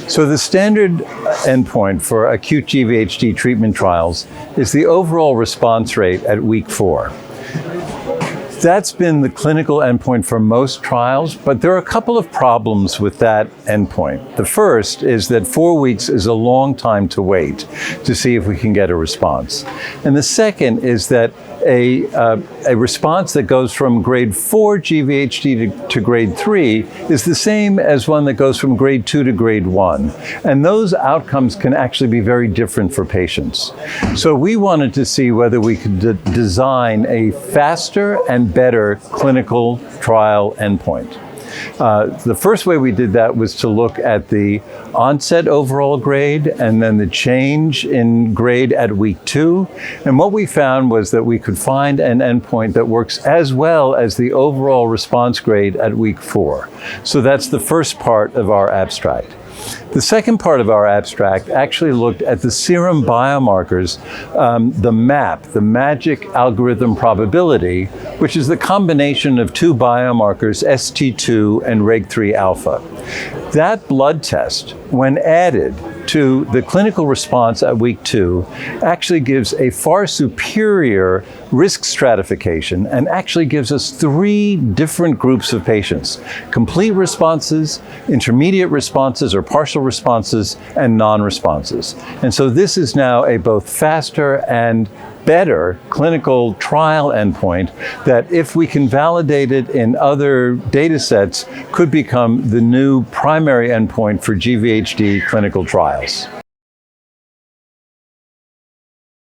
So the standard endpoint for acute GvHD treatment trials is the overall response rate at week 4. That's been the clinical endpoint for most trials, but there are a couple of problems with that endpoint. The first is that 4 weeks is a long time to wait to see if we can get a response. And the second is that a response that goes from grade 4 GvHD to grade 3 is the same as one that goes from grade 2 to grade 1. And those outcomes can actually be very different for patients. So we wanted to see whether we could design a faster and better clinical trial endpoint. The first way we did that was to look at the onset overall grade and then the change in grade at week 2. And what we found was that we could find an endpoint that works as well as the overall response grade at week 4. So that's the first part of our abstract. The second part of our abstract actually looked at the serum biomarkers, the MAP, the magic algorithm probability, which is the combination of 2 biomarkers, ST2 and reg3 alpha. That blood test, when added to the clinical response at week 2, actually gives a far superior risk stratification and actually gives us 3 different groups of patients: complete responses, intermediate responses or partial responses, and non-responses. And so this is now a both faster and better clinical trial endpoint that, if we can validate it in other data sets, could become the new primary endpoint for GvHD clinical trials.